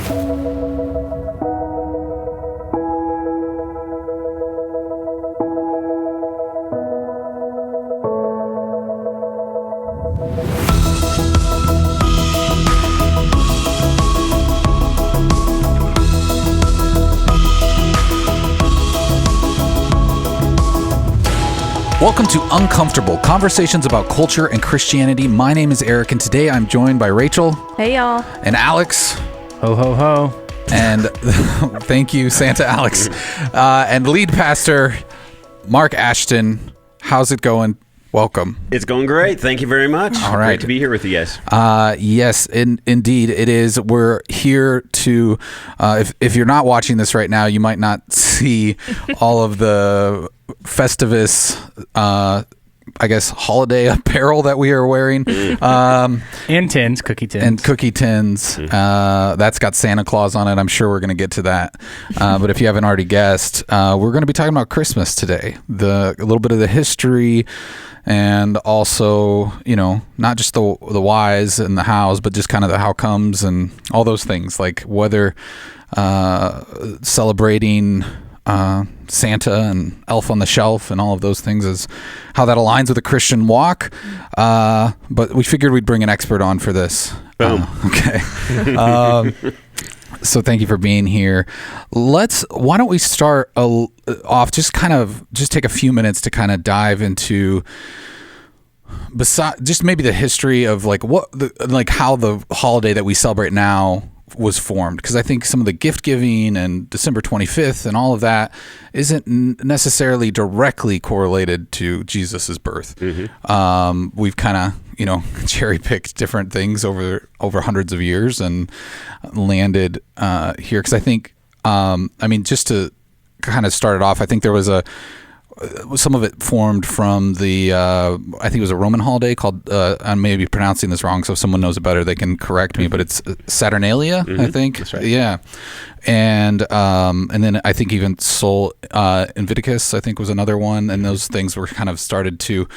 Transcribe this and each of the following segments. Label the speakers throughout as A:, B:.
A: Welcome to Uncomfortable, conversations about culture and Christianity. My name is Eric, and today I'm joined by Rachel.
B: Hey, y'all.
A: And Alex.
C: Ho, ho, ho.
A: And thank you, Santa Alex. And lead pastor, Mark Ashton. How's it going? Welcome.
D: It's going great. Thank you very much.
A: All right.
D: Great to be here with you guys.
A: Yes, indeed it is. We're here to, if you're not watching this right now, you might not see all of the Festivus, I guess, holiday apparel that we are wearing.
C: And tins, cookie tins.
A: And cookie tins. That's got Santa Claus on it. I'm sure we're going to get to that. But if you haven't already guessed, we're going to be talking about Christmas today. A little bit of the history, and also, not just the whys and the hows, but just kind of the how comes and all those things, like whether celebrating Santa and Elf on the Shelf and all of those things, is how that aligns with a Christian walk. But we figured we'd bring an expert on for this.
D: Boom.
A: Okay. So thank you for being here. Why don't we start off, just take a few minutes to kind of dive into just maybe the history of how the holiday that we celebrate now was formed, because I think some of the gift giving and December 25th and all of that isn't necessarily directly correlated to Jesus's birth. Mm-hmm. We've kind of cherry picked different things over hundreds of years and landed here, because I think just to kind of start it off, I think there was some of it formed from the I think it was a Roman holiday called, I may be pronouncing this wrong, so if someone knows it better they can correct me, but it's Saturnalia. Mm-hmm. I think. That's right. Yeah. And then I think even Sol Invictus, I think, was another one, and those things were kind of started to,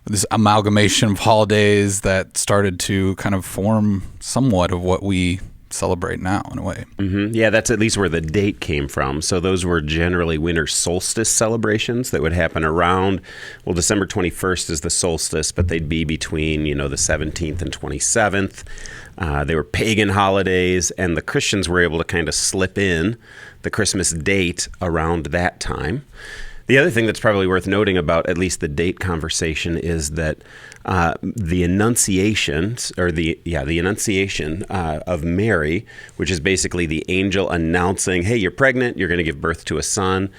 A: this amalgamation of holidays that started to kind of form somewhat of what we celebrate now, in a way.
D: Mm-hmm. Yeah, that's at least where the date came from. So those were generally winter solstice celebrations that would happen around, December 21st is the solstice, but they'd be between, the 17th and 27th. They were pagan holidays, and the Christians were able to kind of slip in the Christmas date around that time. The other thing that's probably worth noting about at least the date conversation is that the Annunciation of Mary, which is basically the angel announcing, hey, you're pregnant, you're going to give birth to a son.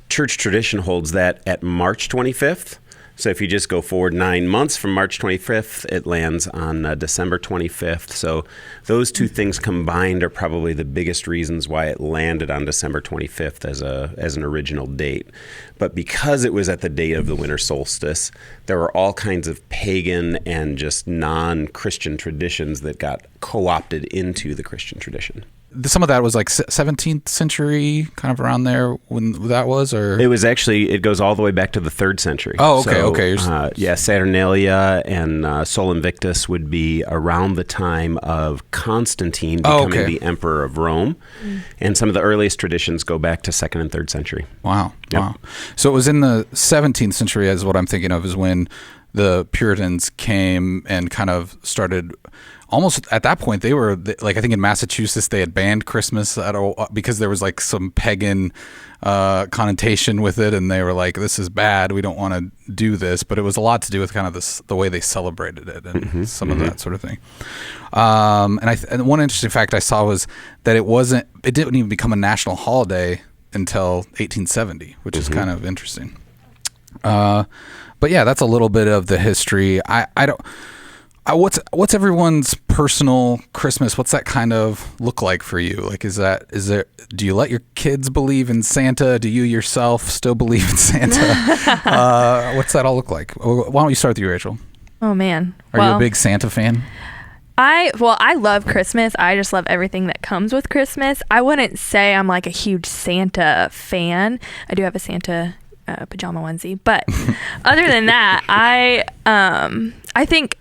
D: Church tradition holds that at March 25th. So if you just go forward 9 months from March 25th, it lands on December 25th. So those two things combined are probably the biggest reasons why it landed on December 25th as an original date. But because it was at the date of the winter solstice, there were all kinds of pagan and just non-Christian traditions that got co-opted into the Christian tradition.
A: Some of that was like 17th century, kind of around there when that was, or?
D: It was actually, it goes all the way back to the 3rd century.
A: Oh, okay,
D: okay. Saturnalia and Sol Invictus would be around the time of Constantine becoming the emperor of Rome. Mm. And some of the earliest traditions go back to 2nd and 3rd century.
A: Wow,
D: yep.
A: Wow. So it was in the 17th century, is what I'm thinking of, is when the Puritans came and kind of started. Almost at that point, they were like, I think in Massachusetts, they had banned Christmas because there was like some pagan connotation with it, and they were like, "This is bad. We don't want to do this." But it was a lot to do with kind of the way they celebrated it and some of that sort of thing. And one interesting fact I saw was that it didn't even become a national holiday until 1870, which is kind of interesting. But yeah, that's a little bit of the history. What's everyone's personal Christmas? What's that kind of look like for you? Like, do you let your kids believe in Santa? Do you yourself still believe in Santa? What's that all look like? Why don't you start with you, Rachel?
B: Oh, man.
A: Are you a big Santa fan?
B: I love Christmas. I just love everything that comes with Christmas. I wouldn't say I'm like a huge Santa fan. I do have a Santa pajama onesie, but other than that, I think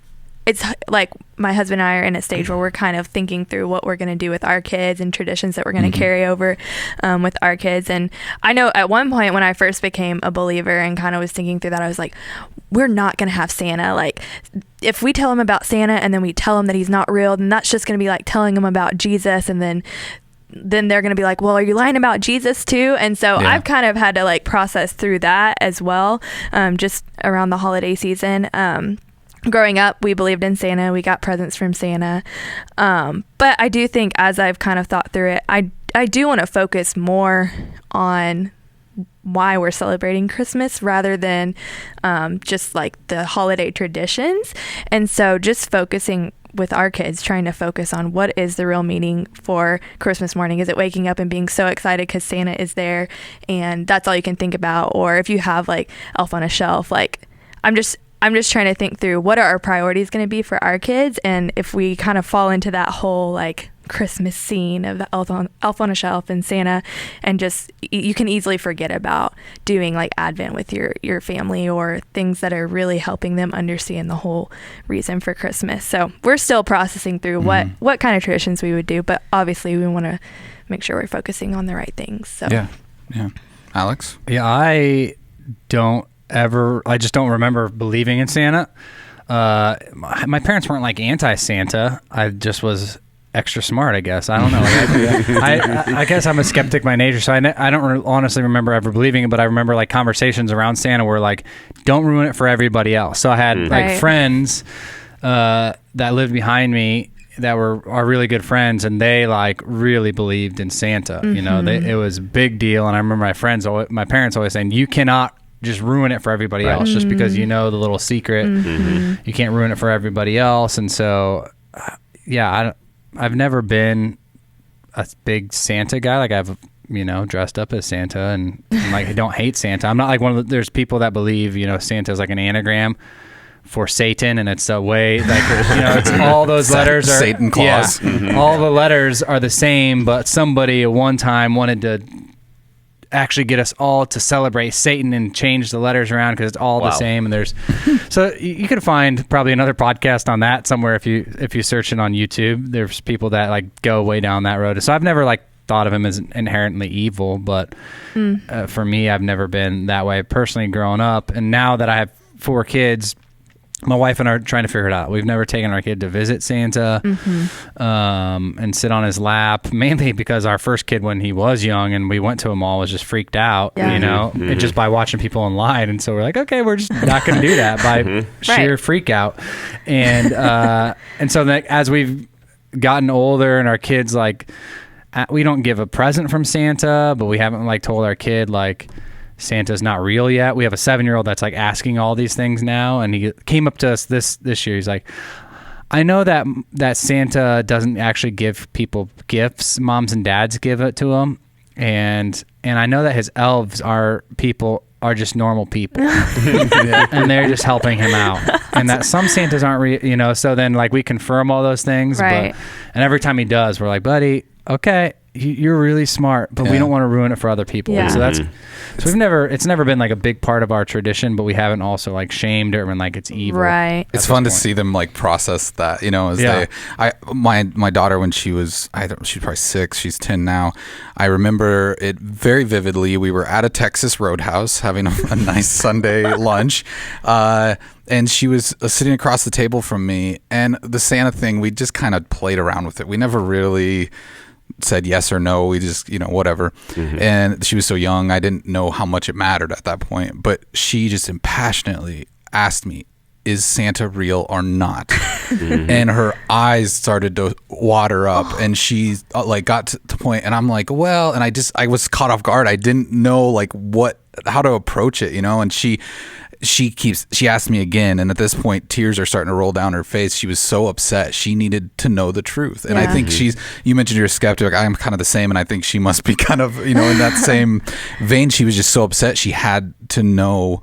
B: it's like my husband and I are in a stage where we're kind of thinking through what we're going to do with our kids and traditions that we're going to carry over with our kids. And I know at one point when I first became a believer and kind of was thinking through that, I was like, we're not going to have Santa. Like, if we tell him about Santa and then we tell him that he's not real, then that's just going to be like telling him about Jesus. And then they're going to be like, well, are you lying about Jesus too? And so I've kind of had to like process through that as well, just around the holiday season. Growing up, we believed in Santa. We got presents from Santa. But I do think as I've kind of thought through it, I do want to focus more on why we're celebrating Christmas rather than just like the holiday traditions. And so just focusing with our kids, trying to focus on what is the real meaning for Christmas morning. Is it waking up and being so excited because Santa is there and that's all you can think about? Or if you have like Elf on a Shelf, like I'm just trying to think through what are our priorities going to be for our kids. And if we kind of fall into that whole like Christmas scene of the Elf on a Shelf and Santa, and just you can easily forget about doing like Advent with your family or things that are really helping them understand the whole reason for Christmas. So we're still processing through what kind of traditions we would do, but obviously we want to make sure we're focusing on the right things. So
A: yeah. Alex?
C: Yeah, I just don't remember believing in Santa. My parents weren't like anti-Santa. I just was extra smart, I guess. I don't know. I guess I'm a skeptic by nature, so I don't honestly remember ever believing it, but I remember like conversations around Santa where like, don't ruin it for everybody else. So I had like friends that lived behind me that are really good friends, and they like really believed in Santa. You know, it was a big deal. And I remember my parents always saying, you cannot just ruin it for everybody else just because you know the little secret. You can't ruin it for everybody else. And so, I've never been a big Santa guy. Like I've, dressed up as Santa and like I don't hate Santa. I'm not like there's people that believe, Santa is like an anagram for Satan, and it's a way like, it's all those letters are
A: Satan clause.
C: Yeah, all the letters are the same, but somebody at one time wanted to actually get us all to celebrate Satan and change the letters around because it's all the same. And there's so you can find probably another podcast on that somewhere if you search it on YouTube. There's people that like go way down that road. So I've never like thought of him as inherently evil, but for me, I've never been that way personally growing up. And now that I have 4 kids, my wife and I are trying to figure it out. We've never taken our kid to visit Santa and sit on his lap, mainly because our first kid, when he was young and we went to a mall, was just freaked out, and just by watching people online. And so we're like, okay, we're just not going to do that by sheer freak out. And so that as we've gotten older and our kids, like, we don't give a present from Santa, but we haven't like told our kid like Santa's not real yet. We have a 7-year-old that's like asking all these things now, and he came up to us this year. He's like, I know that Santa doesn't actually give people gifts. Moms and dads give it to them, and I know that his elves are just normal people, and they're just helping him out, and that some Santas aren't real. So then like we confirm all those things, and every time he does, we're like, buddy, okay, you're really smart, but we don't want to ruin it for other people.
B: Yeah.
C: And so it's never been like a big part of our tradition, but we haven't also like shamed it or been like it's evil.
B: Right.
A: It's fun to see them like process that, my daughter, when she was probably 6, she's 10 now. I remember it very vividly. We were at a Texas Roadhouse having a nice Sunday lunch. And she was sitting across the table from me, and the Santa thing, we just kind of played around with it. We never really said yes or no. We just, whatever. And she was so young, I didn't know how much it mattered at that point. But she just impassionately asked me, is Santa real or not? And her eyes started to water up, and she like got to the point, and I'm like, well, and I was caught off guard. I didn't know like how to approach it, and she asked me again, and at this point tears are starting to roll down her face. She was so upset. She needed to know the truth. And I think you mentioned you're a skeptic. I'm kind of the same, and I think she must be kind of, in that same vein. She was just so upset. She had to know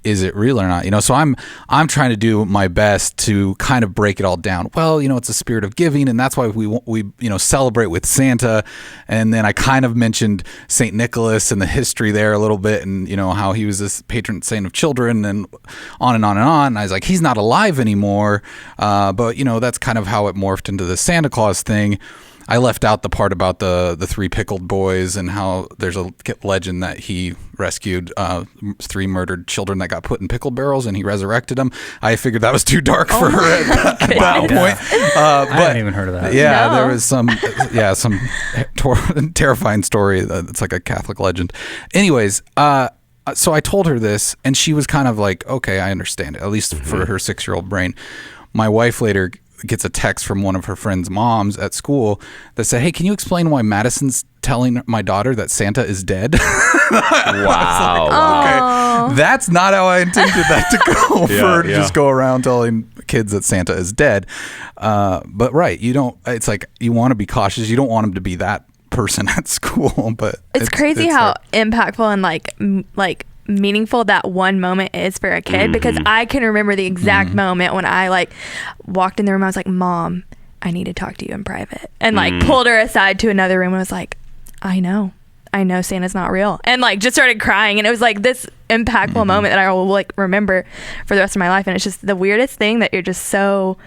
A: is it real or not? So I'm trying to do my best to kind of break it all down. Well, it's a spirit of giving, and that's why we celebrate with Santa. And then I kind of mentioned St. Nicholas and the history there a little bit, and how he was this patron saint of children, and on and on and on. And I was like, he's not alive anymore, but that's kind of how it morphed into the Santa Claus thing. I left out the part about the 3 pickled boys and how there's a legend that he rescued 3 murdered children that got put in pickle barrels and he resurrected them. I figured that was too dark for her at that point.
C: I hadn't even heard of that.
A: Yeah,
B: No.
A: there was some terrifying story. It's like a Catholic legend. Anyways, so I told her this, and she was kind of like, okay, I understand it, at least for her 6-year-old brain. My wife later gets a text from one of her friend's moms at school that said, hey, can you explain why Madison's telling my daughter that Santa is dead?
D: Wow.
A: Okay, that's not how I intended that to go for just go around telling kids that Santa is dead. But right, it's like you want to be cautious. You don't want them to be that person at school, but
B: it's crazy how impactful and like meaningful that one moment is for a kid, because I can remember the exact moment when I walked in the room. I was like, Mom, I need to talk to you in private, and pulled her aside to another room and was like, I know Santa's not real, and just started crying. And it was this impactful moment that I will remember for the rest of my life. And it's just the weirdest thing that you're just so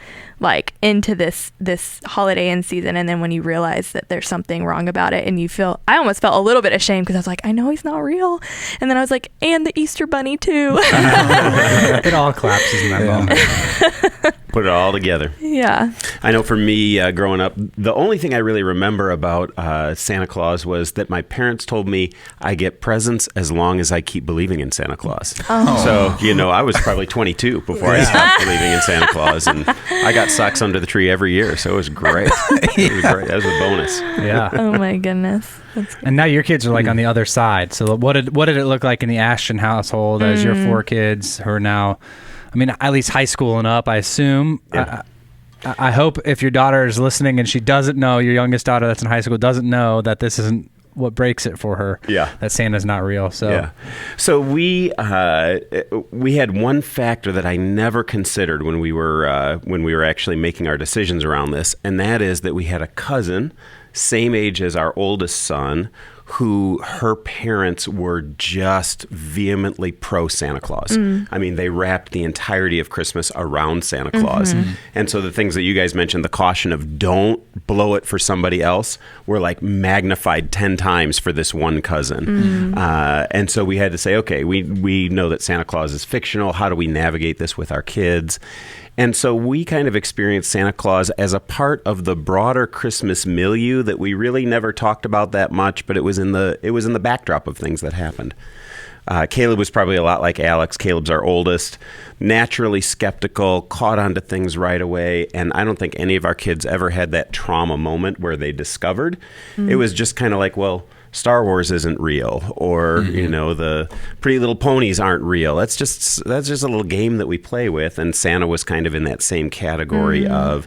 B: into this holiday and season, and then when you realize that there's something wrong about it, and I almost felt a little bit ashamed, because I was like, I know he's not real, and then I was like, and the Easter Bunny too.
C: It all collapses in that moment.
D: Put it all together.
B: Yeah.
D: I know for me, growing up, the only thing I really remember about Santa Claus was that my parents told me I get presents as long as I keep believing in Santa Claus.
B: Oh.
D: So, I was probably 22 before I stopped believing in Santa Claus, and I got socks under the tree every year, so it was great. It was great. That was a bonus.
C: Yeah.
B: Oh my goodness. That's great.
C: And now your kids are on the other side. So what did it look like in the Ashton household as your 4 kids who are now, at least high school and up, I assume?
D: Yeah.
C: I hope if your daughter is listening and she doesn't know, your youngest daughter that's in high school doesn't know that this isn't what breaks it for her.
D: Yeah.
C: That Santa's not real. So
D: yeah. So we had one factor that I never considered when we were actually making our decisions around this, and that is that we had a cousin, same age as our oldest son, who her parents were just vehemently pro Santa Claus. They wrapped the entirety of Christmas around Santa Claus. And so the things that you guys mentioned, the caution of don't blow it for somebody else, were magnified 10 times for this one cousin. And so we had to say, okay, we know that Santa Claus is fictional. How do we navigate this with our kids? And so we kind of experienced Santa Claus as a part of the broader Christmas milieu that we really never talked about that much, but it was in the backdrop of things that happened. Caleb was probably a lot like Alex. Caleb's our oldest, naturally skeptical, caught onto things right away, and I don't think any of our kids ever had that trauma moment where they discovered. It was just kind of like, well, Star Wars isn't real, or the Pretty Little Ponies aren't real. That's just a little game that we play with, and Santa was kind of in that same category of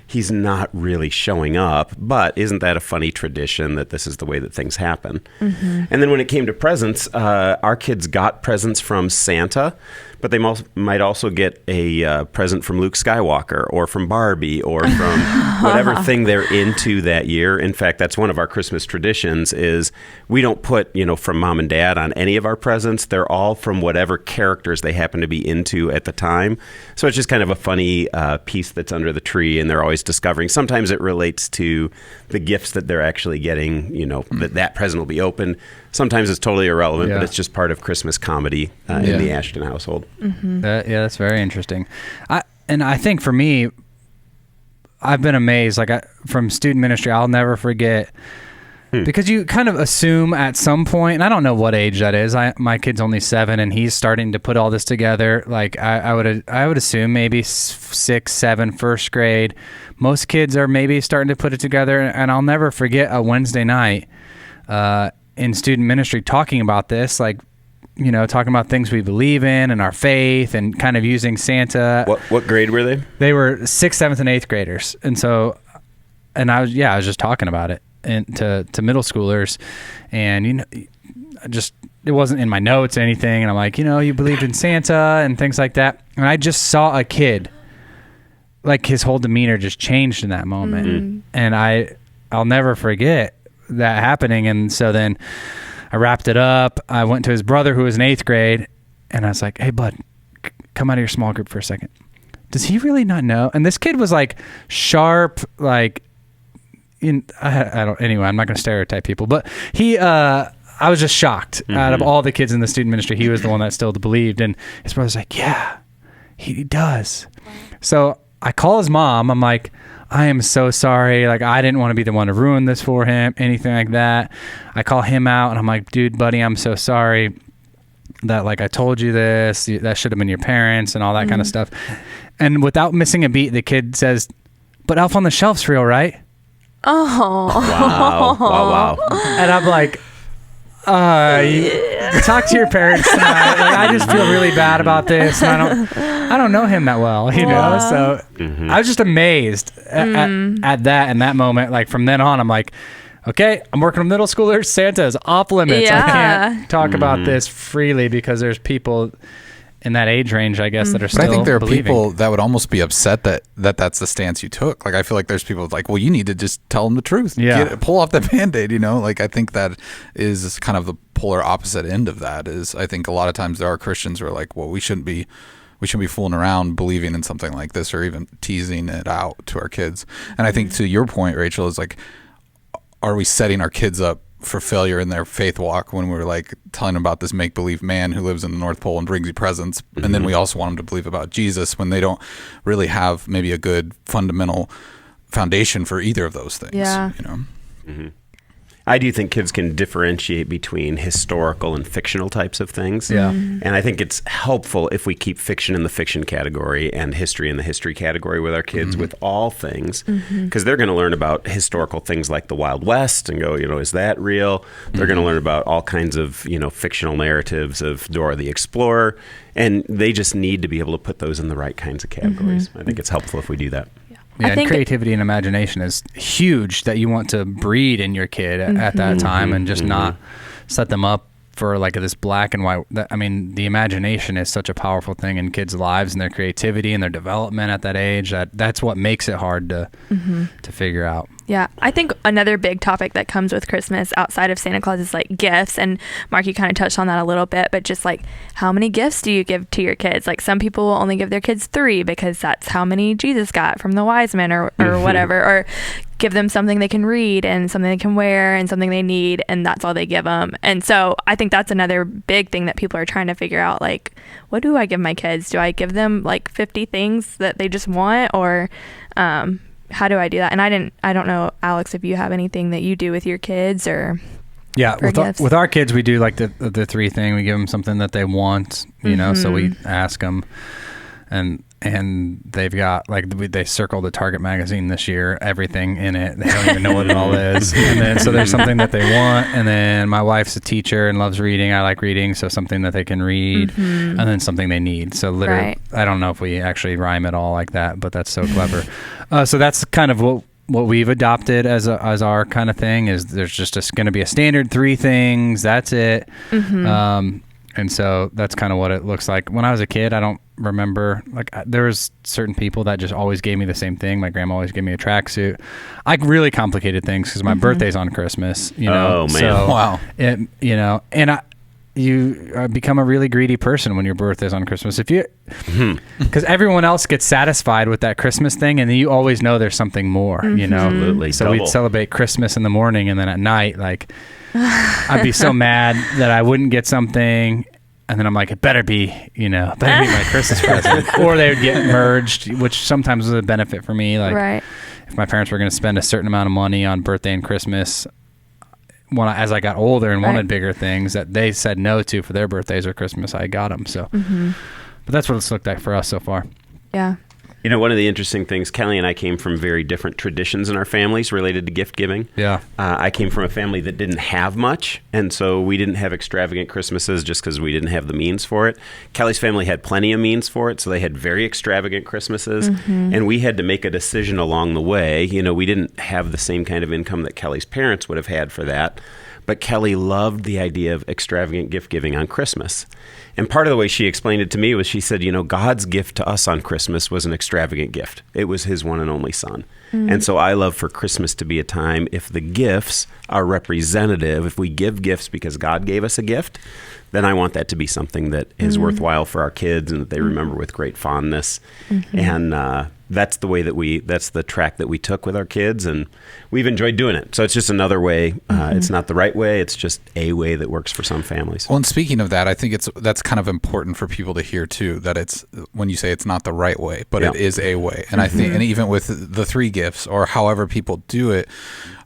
D: he's not really showing up, but isn't that a funny tradition that this is the way that things happen? And then when it came to presents, our kids got presents from Santa, but they might also get a present from Luke Skywalker or from Barbie or from whatever thing they're into that year. In fact, that's one of our Christmas traditions is we don't put, from mom and dad on any of our presents. They're all from whatever characters they happen to be into at the time. So it's just kind of a funny piece that's under the tree, and they're always discovering. Sometimes it relates to the gifts that they're actually getting, that present will be opened. Sometimes it's totally irrelevant, but it's just part of Christmas comedy in the Ashton household.
C: That's very interesting. I think for me, I've been amazed. From student ministry, I'll never forget, because you kind of assume at some point, and I don't know what age that is. My kid's only 7, and he's starting to put all this together. I would assume maybe 6, 7, first grade. Most kids are maybe starting to put it together, and I'll never forget a Wednesday night in student ministry talking about this, talking about things we believe in and our faith, and kind of using Santa.
D: What grade were they?
C: They were 6th, 7th, and 8th graders, and I was just talking about it to middle schoolers, and just it wasn't in my notes or anything. And I'm like, you believed in Santa and things like that. And I just saw a kid, like his whole demeanor just changed in that moment. Mm-hmm. And I'll never forget that happening. And so then I wrapped it up. I went to his brother who was in 8th grade, and I was like, hey, bud, come out of your small group for a second. Does he really not know? And this kid was like sharp, like, anyway, I'm not going to stereotype people, but I was just shocked. Mm-hmm. Out of all the kids in the student ministry, he was the one that still believed. And his brother's like, yeah, he does. Wow. So I call his mom. I'm like, I am so sorry. Like, I didn't want to be the one to ruin this for him, anything like that. I call him out and I'm like, dude, buddy, I'm so sorry that like I told you this, that should have been your parents and all that kind of stuff. And without missing a beat, the kid says, but Elf on the Shelf's real, right?
B: Oh.
D: Wow.
C: And I'm like, talk to your parents tonight. Like, I just feel really bad about this. And I don't know him that well, So I was just amazed at that in that moment. Like from then on, I'm like, okay, I'm working with middle schoolers. Santa is off limits. I can't talk about this freely because there's people in that age range, I guess, that are still
A: But I think there are
C: believing.
A: people that would almost be upset that that's the stance you took. Like, I feel like there's people like, well, you need to just tell them the truth.
C: Yeah.
A: Pull off the Band-Aid, Like, I think that is kind of the polar opposite end of that is I think a lot of times there are Christians who are like, well, we shouldn't be fooling around believing in something like this or even teasing it out to our kids. And I think to your point, Rachel, is like, are we setting our kids up for failure in their faith walk when we're like telling them about this make-believe man who lives in the North Pole and brings you presents, and then we also want them to believe about Jesus when they don't really have maybe a good fundamental foundation for either of those things.
D: Mm-hmm. I do think kids can differentiate between historical and fictional types of things.
C: Yeah.
D: And I think it's helpful if we keep fiction in the fiction category and history in the history category with our kids with all things, because they're going to learn about historical things like the Wild West and go, is that real? They're going to learn about all kinds of, fictional narratives of Dora the Explorer, and they just need to be able to put those in the right kinds of categories. I think it's helpful if we do that.
C: Yeah, and creativity and imagination is huge that you want to breed in your kid at that time and just not set them up for like this black and white. I mean, the imagination is such a powerful thing in kids' lives and their creativity and their development at that age. That's what makes it hard to figure out.
B: Yeah, I think another big topic that comes with Christmas outside of Santa Claus is like gifts. And Mark, you kind of touched on that a little bit, but just like how many gifts do you give to your kids? Like some people will only give their kids 3 because that's how many Jesus got from the wise men or whatever, or give them something they can read and something they can wear and something they need, and that's all they give them. And so I think that's another big thing that people are trying to figure out, like, what do I give my kids? Do I give them like 50 things that they just want, or how do I do that? And I don't know, Alex, if you have anything that you do with your kids or
C: with our kids, we do like the 3 thing. We give them something that they want, so we ask them, and they've got like they circled the Target magazine this year, everything in it. They don't even know what it all is. And then so there's something that they want, and then my wife's a teacher and loves reading. I like reading, so something that they can read, and then something they need. So literally, I don't know if we actually rhyme it all like that, but that's so clever. So that's kind of what we've adopted as our kind of thing is there's just going to be a standard 3 things. That's it. And so that's kind of what it looks like. When I was a kid, I don't remember, like there was certain people that just always gave me the same thing. My grandma always gave me a tracksuit. I really complicated things because my birthday's on Christmas,
D: Oh man.
C: So,
A: wow.
C: And you become a really greedy person when your birthday's on Christmas. If you, because everyone else gets satisfied with that Christmas thing, and then you always know there's something more,
D: Absolutely.
C: So we'd celebrate Christmas in the morning, and then at night, like, I'd be so mad that I wouldn't get something, and then I'm like, it better be my Christmas present. Or they would get merged, which sometimes was a benefit for me. Like, if my parents were going to spend a certain amount of money on birthday and Christmas, as I got older and wanted bigger things that they said no to for their birthdays or Christmas, I got them. So, but that's what it's looked like for us so far.
B: Yeah.
D: One of the interesting things, Kelly and I came from very different traditions in our families related to gift giving.
C: Yeah.
D: I came from a family that didn't have much, and so we didn't have extravagant Christmases just because we didn't have the means for it. Kelly's family had plenty of means for it, so they had very extravagant Christmases, and we had to make a decision along the way. We didn't have the same kind of income that Kelly's parents would have had for that, but Kelly loved the idea of extravagant gift giving on Christmas. And part of the way she explained it to me was she said, God's gift to us on Christmas was an extravagant gift. It was his one and only son. And so I love for Christmas to be a time, if the gifts are representative, if we give gifts because God gave us a gift, then I want that to be something that is worthwhile for our kids and that they remember with great fondness. And that's the way that's the track that we took with our kids, and we've enjoyed doing it. So it's just another way. It's not the right way. It's just a way that works for some families.
A: Well, and speaking of that, I think that's kind of important for people to hear too, that it's, when you say it's not the right way, but it is a way. And I think, and even with the 3 gifts or however people do it,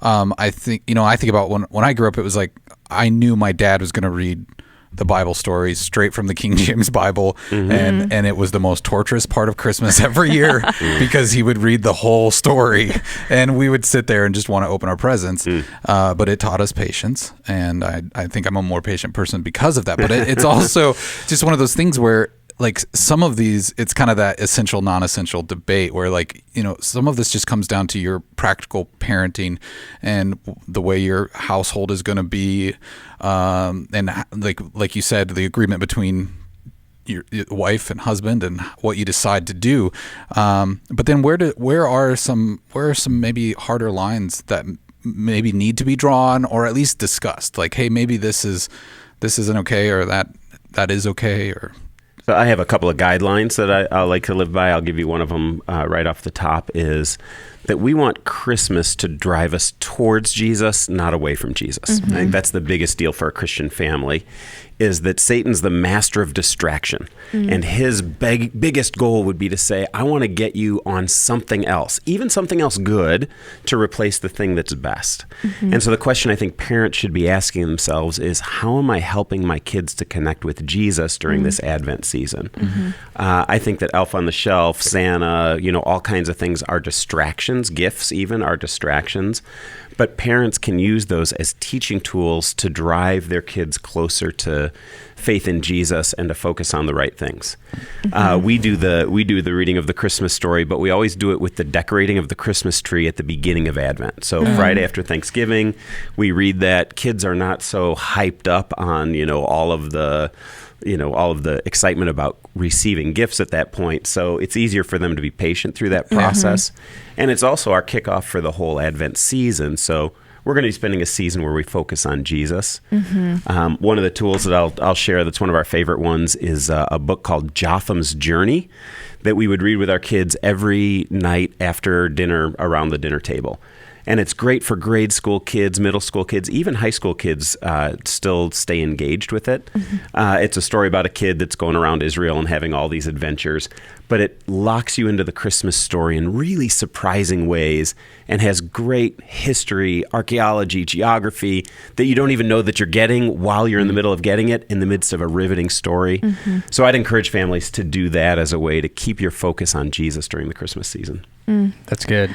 A: I think, I think about when I grew up, it was like, I knew my dad was going to read the Bible stories straight from the King James Bible, and it was the most torturous part of Christmas every year because he would read the whole story and we would sit there and just want to open our presents. But it taught us patience, and I think I'm a more patient person because of that. But it's also just one of those things where, like, some of these, it's kind of that essential, non-essential debate where, like, some of this just comes down to your practical parenting and the way your household is going to be. And like you said, the agreement between your wife and husband and what you decide to do. But then where are some maybe harder lines that maybe need to be drawn or at least discussed? Like, hey, maybe this isn't okay, or that is okay, or...
D: So I have a couple of guidelines that I like to live by. I'll give you one of them right off the top, is that we want Christmas to drive us towards Jesus, not away from Jesus. I think that's the biggest deal for a Christian family, is that Satan's the master of distraction. And his biggest goal would be to say, I want to get you on something else, even something else good, to replace the thing that's best. And so the question I think parents should be asking themselves is, how am I helping my kids to connect with Jesus during this Advent season? I think that Elf on the Shelf, Santa, all kinds of things are distractions. Gifts even are distractions. But parents can use those as teaching tools to drive their kids closer to faith in Jesus and to focus on the right things. We do the reading of the Christmas story, but we always do it with the decorating of the Christmas tree at the beginning of Advent. So Friday after Thanksgiving, we read that. Kids are not so hyped up on all of the excitement about receiving gifts at that point. So it's easier for them to be patient through that process. And it's also our kickoff for the whole Advent season. So we're going to be spending a season where we focus on Jesus. One of the tools that I'll share that's one of our favorite ones is a book called Jotham's Journey that we would read with our kids every night after dinner around the dinner table. And it's great for grade school kids, middle school kids, even high school kids still stay engaged with it. It's a story about a kid that's going around Israel and having all these adventures, but it locks you into the Christmas story in really surprising ways and has great history, archaeology, geography that you don't even know that you're getting while you're in the middle of getting it in the midst of a riveting story. So I'd encourage families to do that as a way to keep your focus on Jesus during the Christmas season.
C: That's good.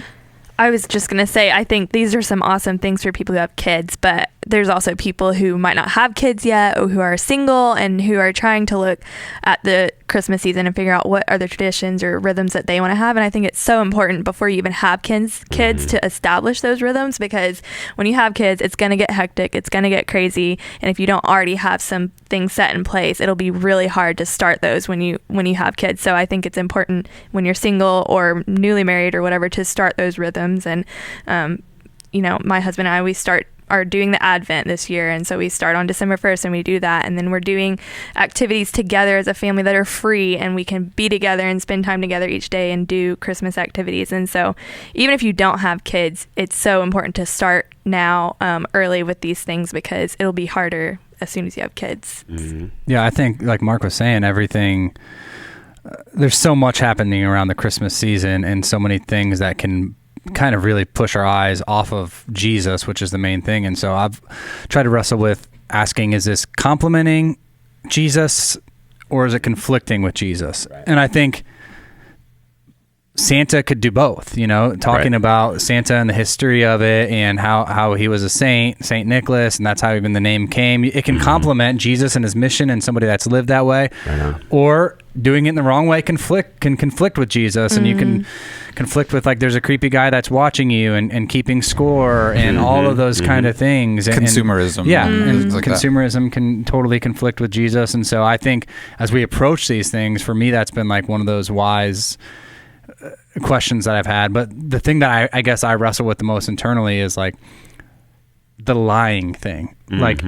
B: I was just going to say, I think these are some awesome things for people who have kids, but there's also people who might not have kids yet or who are single and who are trying to look at the Christmas season and figure out what are the traditions or rhythms that they want to have. And I think it's so important before you even have kids to establish those rhythms, because when you have kids, it's going to get hectic. It's going to get crazy. And if you don't already have some things set in place, it'll be really hard to start those when you have kids. So I think it's important when you're single or newly married or whatever to start those rhythms. And, my husband and I, are doing the Advent this year, and so we start on December 1st and we do that, and then we're doing activities together as a family that are free, and we can be together and spend time together each day and do Christmas activities. And so even if you don't have kids, it's so important to start now early with these things, because it'll be harder as soon as you have kids.
C: Yeah, I think like Mark was saying, everything there's so much happening around the Christmas season and so many things that can kind of really push our eyes off of Jesus, which is the main thing. And so I've tried to wrestle with asking, is this complementing Jesus or is it conflicting with Jesus? Right. And I think Santa could do both, talking
D: Right.
C: about Santa and the history of it and how he was a saint, Saint Nicholas, and that's how even the name came. It can complement Jesus and his mission and somebody that's lived that way.
D: Right.
C: Or doing it in the wrong way can conflict with Jesus, and you can conflict with, like, there's a creepy guy that's watching you and keeping score and all of those kind of things.
A: Consumerism.
C: And
A: things like that.
C: consumerism can totally conflict with Jesus. And so I think as we approach these things, for me, that's been like one of those wise questions that I've had. But the thing that I guess I wrestle with the most internally is like the lying thing. Like,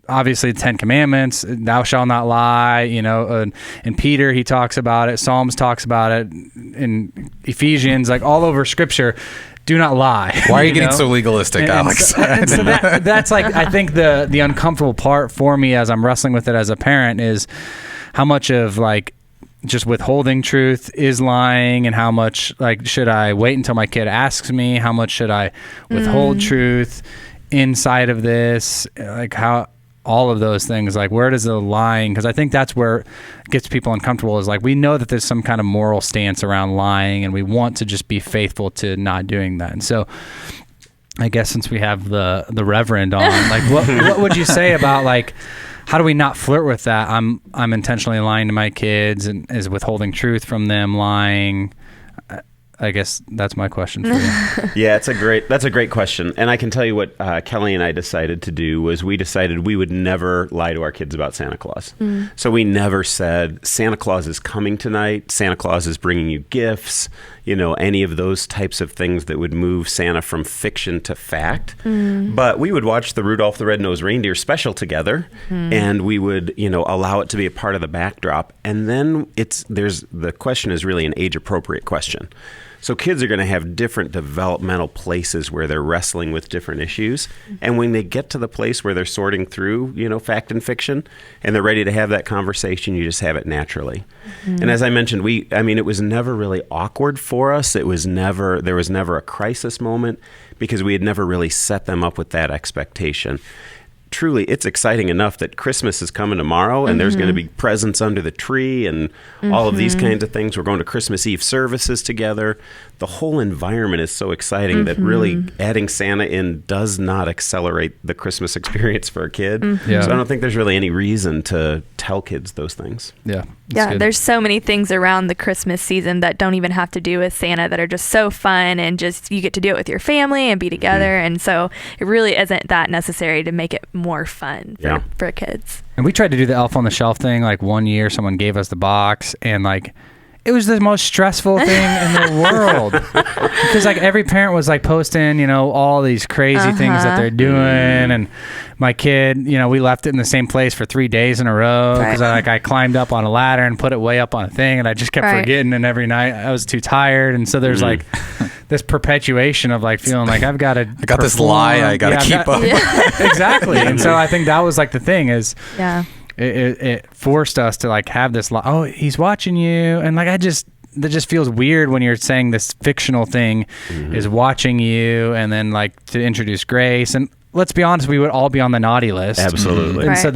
C: obviously the 10 Commandments, thou shalt not lie, in Peter, he talks about it. Psalms talks about it. In Ephesians, like all over scripture, do not lie.
A: Why are you getting so legalistic, Alex?
C: And so that's like, I think the uncomfortable part for me as I'm wrestling with it as a parent is how much of like just withholding truth is lying, and how much like should I wait until my kid asks me? How much should I withhold truth inside of this? Like how all of those things, like where does the lying, because I think that's where it gets people uncomfortable, is like we know that there's some kind of moral stance around lying and we want to just be faithful to not doing that. And so I guess since we have the Reverend on, like what would you say about like how do we not flirt with that? I'm intentionally lying to my kids, and is withholding truth from them lying? I guess that's my question for you.
D: Yeah, that's a great question. And I can tell you what Kelly and I decided to do was we decided we would never lie to our kids about Santa Claus. So we never said, Santa Claus is coming tonight, Santa Claus is bringing you gifts, any of those types of things that would move Santa from fiction to fact. But we would watch the Rudolph the Red-Nosed Reindeer special together, and we would, allow it to be a part of the backdrop. And then the question is really an age-appropriate question. So kids are going to have different developmental places where they're wrestling with different issues. And when they get to the place where they're sorting through, fact and fiction, and they're ready to have that conversation, you just have it naturally. And as I mentioned, it was never really awkward for us. There was never a crisis moment because we had never really set them up with that expectation. Truly, it's exciting enough that Christmas is coming tomorrow and there's going to be presents under the tree and all of these kinds of things. We're going to Christmas Eve services together. The whole environment is so exciting that really adding Santa in does not accelerate the Christmas experience for a kid.
C: Yeah.
D: So I don't think there's really any reason to tell kids those things.
C: Yeah.
B: Yeah, there's so many things around the Christmas season that don't even have to do with Santa that are just so fun, and just you get to do it with your family and be together. And so it really isn't that necessary to make it more fun for kids.
C: And we tried to do the Elf on the Shelf thing. Like one year someone gave us the box, and like it was the most stressful thing in the world because like every parent was like posting, all these crazy things that they're doing. And my kid, we left it in the same place for 3 days in a row because I climbed up on a ladder and put it way up on a thing, and I just kept forgetting. And every night I was too tired. And so there's like this perpetuation of like feeling like I got this lie I got to keep up. Exactly. And so I think that was like the thing is, it forced us to like have this oh, he's watching you, and like that just feels weird when you're saying this fictional thing is watching you, and then like to introduce grace. And let's be honest, we would all be on the naughty list.
D: Absolutely.
C: And so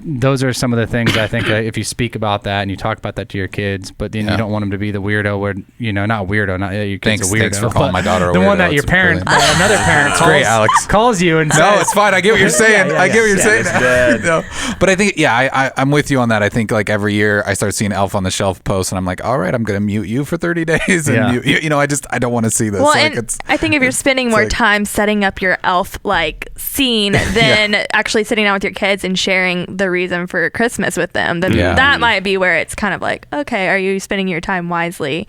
C: those are some of the things I think if you speak about that and you talk about that to your kids, but then you don't want them to be the weirdo where, not weirdo, not your kid's a weirdo.
A: Thanks for calling my daughter a weirdo.
C: The one that your parent, another parent calls you and says.
A: No, it's fine. I get what you're saying. I get what you're saying.
D: No.
A: But I think, I'm with you on that. I think like every year I start seeing Elf on the Shelf posts and I'm like, all right, I'm going to mute you for 30 days. And I don't want to see this.
B: Well,
A: like,
B: and I think if you're spending more time setting up your elf like scene than actually sitting down with your kids and sharing the reason for Christmas with them, then that might be where it's kind of like, okay, are you spending your time wisely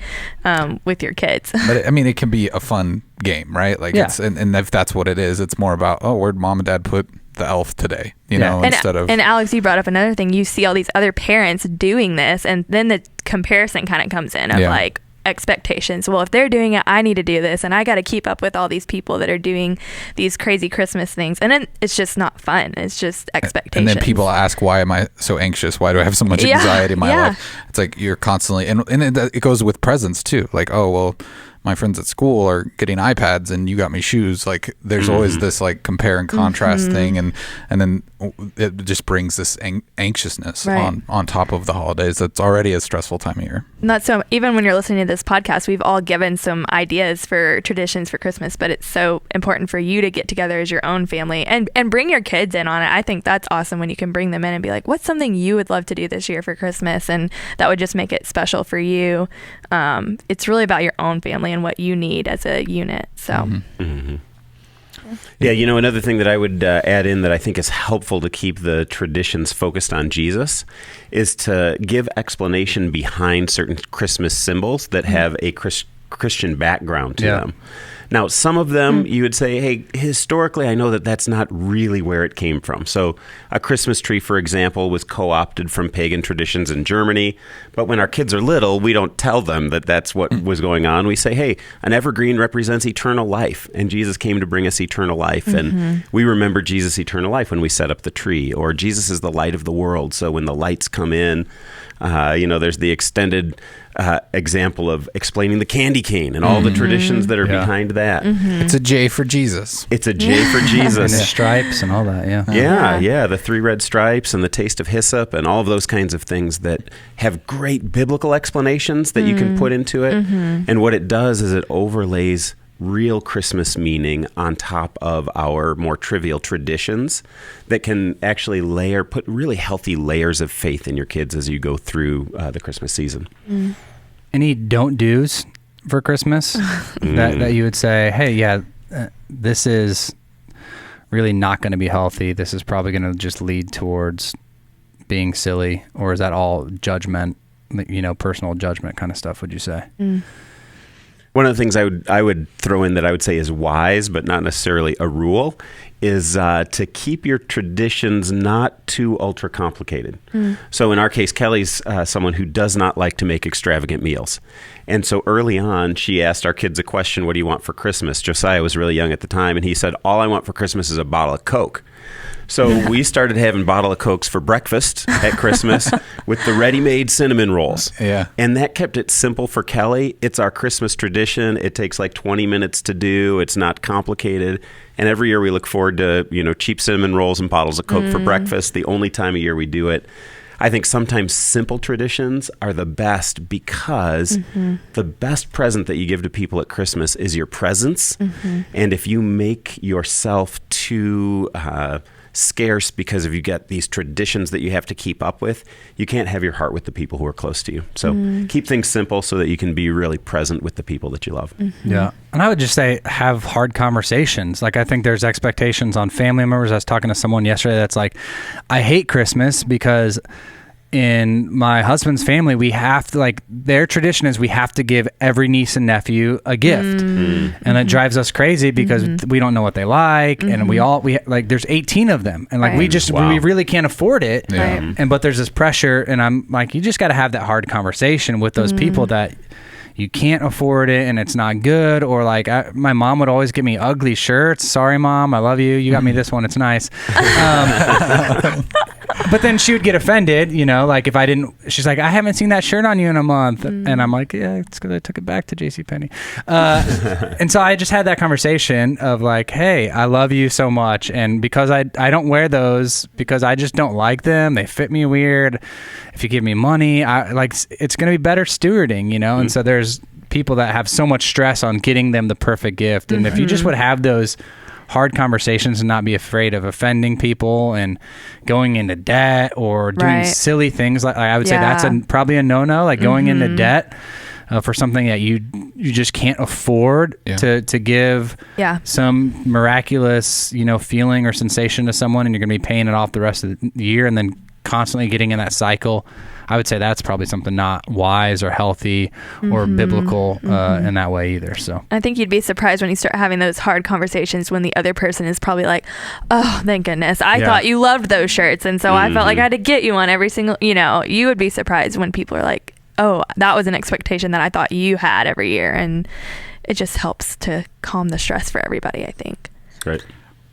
B: with your kids?
A: But I mean, it can be a fun game, right? Like it's, and if that's what it is, it's more about, where'd mom and dad put the elf today, instead of.
B: And Alex, you brought up another thing. You see all these other parents doing this, and then the comparison kind of comes in of like expectations. Well, if they're doing it, I need to do this, and I got to keep up with all these people that are doing these crazy Christmas things, and then it's just not fun. It's just expectations.
A: And then people ask, why am I so anxious? Why do I have so much anxiety in my life? It's like you're constantly, and it goes with presents too. Like, oh well, my friends at school are getting iPads and you got me shoes. Like there's always this like compare and contrast thing, and then it just brings this anxiousness on top of the holidays. That's already a stressful time of year.
B: Not so. Even when you're listening to this podcast, we've all given some ideas for traditions for Christmas, but it's so important for you to get together as your own family and bring your kids in on it. I think that's awesome when you can bring them in and be like, what's something you would love to do this year for Christmas? And that would just make it special for you. It's really about your own family and what you need as a unit. So.
D: Yeah, another thing that I would add in that I think is helpful to keep the traditions focused on Jesus is to give explanation behind certain Christmas symbols that have a Christian background to them. Now, some of them you would say, hey, historically, I know that that's not really where it came from. So a Christmas tree, for example, was co-opted from pagan traditions in Germany. But when our kids are little, we don't tell them that that's what was going on. We say, hey, an evergreen represents eternal life, and Jesus came to bring us eternal life. And we remember Jesus' eternal life when we set up the tree. Or Jesus is the light of the world. So when the lights come in, there's the extended example of explaining the candy cane and all the traditions that are behind that.
A: It's a J for Jesus.
D: It's a J for Jesus.
C: And the stripes and all that,
D: Yeah, the 3 red stripes and the taste of hyssop and all of those kinds of things that have great biblical explanations that you can put into it. And what it does is it overlays real Christmas meaning on top of our more trivial traditions that can actually put really healthy layers of faith in your kids as you go through the Christmas season.
C: Any don't do's for Christmas that you would say, hey, this is really not going to be healthy. This is probably going to just lead towards being silly, or is that all judgment, personal judgment kind of stuff, would you say?
D: One of the things I would throw in that I would say is wise, but not necessarily a rule, is to keep your traditions not too ultra complicated. So in our case, Kelly's someone who does not like to make extravagant meals. And so early on, she asked our kids a question, what do you want for Christmas? Josiah was really young at the time, and he said, all I want for Christmas is a bottle of Coke. So we started having bottle of Cokes for breakfast at Christmas with the ready-made cinnamon rolls.
A: Yeah.
D: And that kept it simple for Kelly. It's our Christmas tradition. It takes like 20 minutes to do. It's not complicated. And every year we look forward to, cheap cinnamon rolls and bottles of Coke for breakfast. The only time of year we do it. I think sometimes simple traditions are the best because the best present that you give to people at Christmas is your presence. And if you make yourself too scarce because if you get these traditions that you have to keep up with, you can't have your heart with the people who are close to you. So keep things simple so that you can be really present with the people that you love.
C: Yeah. And I would just say have hard conversations. Like I think there's expectations on family members. I was talking to someone yesterday that's like, I hate Christmas because in my husband's family, we have to their tradition is we have to give every niece and nephew a gift. And it drives us crazy because we don't know what they like. And we there's 18 of them. And we really can't afford it.
A: Yeah.
C: But there's this pressure. And I'm like, you just got to have that hard conversation with those people that you can't afford it and it's not good. Or my mom would always give me ugly shirts. Sorry, Mom, I love you. You got me this one. It's nice. But then she would get offended, if I didn't, she's like, I haven't seen that shirt on you in a month. And I'm like, yeah, it's because I took it back to JCPenney. And so I just had that conversation of hey, I love you so much. And because I don't wear those because I just don't like them. They fit me weird. If you give me money, it's going to be better stewarding, And so there's people that have so much stress on getting them the perfect gift. And if you just would have those hard conversations and not be afraid of offending people and going into debt or doing silly things. I would say that's probably a no-no, going into debt for something that you just can't afford to give some miraculous, feeling or sensation to someone, and you're going to be paying it off the rest of the year and then constantly getting in that cycle. I would say that's probably something not wise or healthy or biblical in that way either. So
B: I think you'd be surprised when you start having those hard conversations when the other person is probably like, oh, thank goodness. I thought you loved those shirts. And so I felt like I had to get you on every single, you would be surprised when people are like, oh, that was an expectation that I thought you had every year. And it just helps to calm the stress for everybody, I think.
D: Great.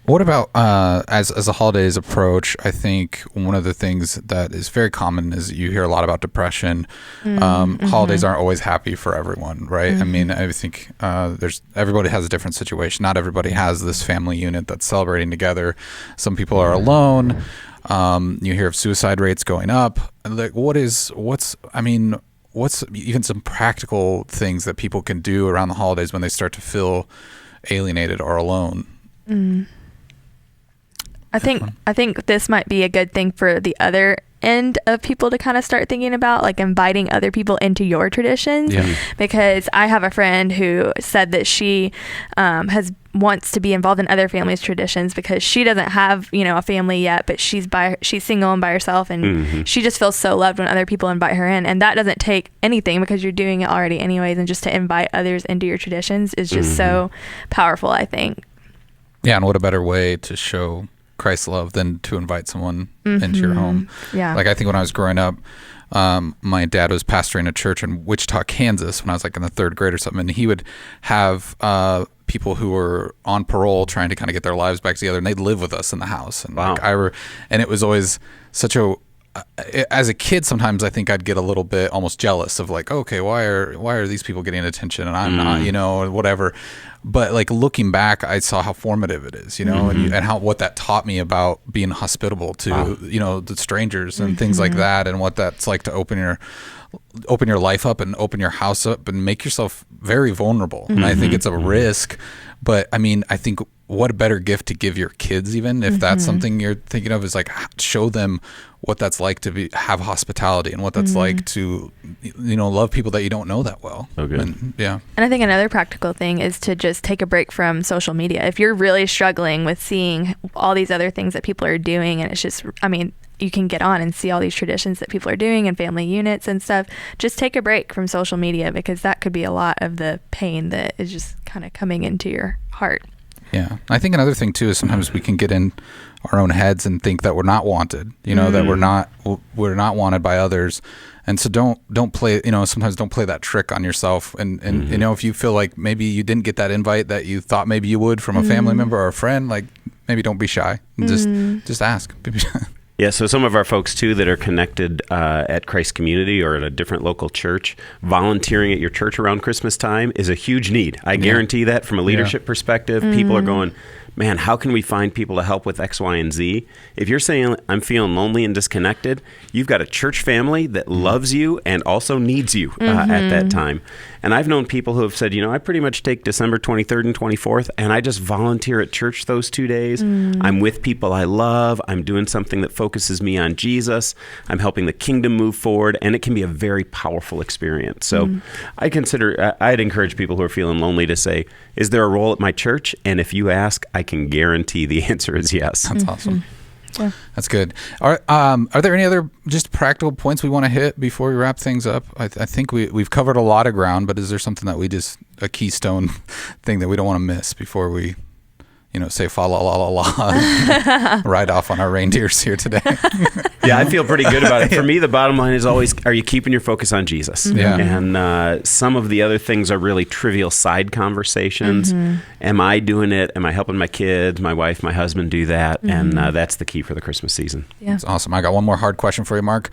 A: What about as the holidays approach? I think one of the things that is very common is you hear a lot about depression. Holidays aren't always happy for everyone, right? I mean, I think everybody has a different situation. Not everybody has this family unit that's celebrating together. Some people are alone. You hear of suicide rates going up. Like, what's even some practical things that people can do around the holidays when they start to feel alienated or alone?
B: I think this might be a good thing for the other end of people to kind of start thinking about, like inviting other people into your traditions. Because I have a friend who said that she wants to be involved in other families' traditions because she doesn't have a family yet, but she's single and by herself, and she just feels so loved when other people invite her in. And that doesn't take anything because you're doing it already anyways, and just to invite others into your traditions is just so powerful, I think. Yeah,
A: and what a better way to show Christ's love than to invite someone into your home.
B: Yeah.
A: Like, I think when I was growing up, my dad was pastoring a church in Wichita, Kansas when I was like in the 3rd grade or something, and he would have people who were on parole trying to kind of get their lives back together, and they'd live with us in the house. And
D: wow.
A: And it was always such a as a kid, sometimes I think I'd get a little bit almost jealous of like, okay, why are these people getting attention and I'm not, or whatever. But like looking back, I saw how formative it is, and how what that taught me about being hospitable to the strangers and things like that, and what that's like to open your life up and open your house up and make yourself very vulnerable. And I think it's a risk, but I mean, I think what a better gift to give your kids, even if that's something you're thinking of, is like show them what that's like to have hospitality and what that's like to love people that you don't know that well.
D: Okay.
B: And I think another practical thing is to just take a break from social media. If you're really struggling with seeing all these other things that people are doing, and it's just, you can get on and see all these traditions that people are doing and family units and stuff. Just take a break from social media, because that could be a lot of the pain that is just kind of coming into your heart.
A: Yeah. I think another thing too is sometimes we can get in our own heads and think that we're not wanted, that we're not wanted by others. And so don't play, sometimes don't play that trick on yourself. And if you feel like maybe you didn't get that invite that you thought maybe you would from a family member or a friend, like maybe don't be shy. Just ask.
D: Yeah, so some of our folks, too, that are connected at Christ Community or at a different local church, volunteering at your church around Christmas time is a huge need. I guarantee that from a leadership perspective. People are going, man, how can we find people to help with X, Y, and Z? If you're saying, I'm feeling lonely and disconnected, you've got a church family that loves you and also needs you at that time. And I've known people who have said, I pretty much take December 23rd and 24th, and I just volunteer at church those 2 days. I'm with people I love. I'm doing something that focuses me on Jesus. I'm helping the kingdom move forward, and it can be a very powerful experience. So I'd encourage people who are feeling lonely to say, is there a role at my church? And if you ask, I can guarantee the answer is yes.
A: That's awesome. Yeah. That's good. Are there any other just practical points we want to hit before we wrap things up? I think we've covered a lot of ground, but is there something that a keystone thing that we don't want to miss before we, say fa la la la la, ride off on our reindeers here today?
D: Yeah, I feel pretty good about it. For me, the bottom line is always, are you keeping your focus on Jesus?
A: Yeah.
D: And some of the other things are really trivial side conversations. Am I doing it? Am I helping my kids, my wife, my husband do that? And that's the key for the Christmas season.
B: Yeah.
A: That's awesome. I got one more hard question for you, Mark.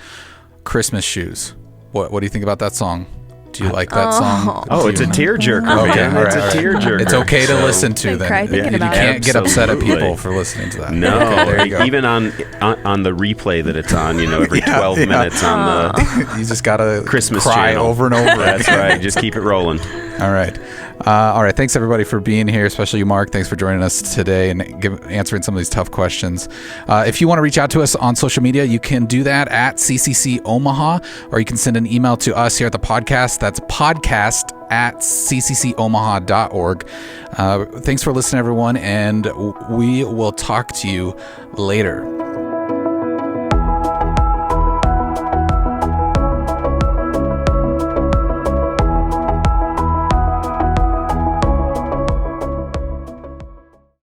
A: Christmas shoes. What do you think about that song? Do you like that song?
D: Oh, it's a tearjerker, man.
A: Okay,
D: it's a tearjerker.
A: It's okay to listen to then.
B: You
A: can't get upset at people for listening to that.
D: No,
A: there you go.
D: Even on the replay that it's on, every 12 minutes on the
A: you just gotta
D: Christmas
A: cry
D: channel.
A: over and over.
D: That's right. Just keep it rolling.
A: All right. Thanks everybody for being here, especially you, Mark. Thanks for joining us today and answering some of these tough questions. If you want to reach out to us on social media, you can do that at CCC Omaha, or you can send an email to us here at the podcast. That's podcast@cccomaha.org. Thanks for listening, everyone, and we will talk to you later.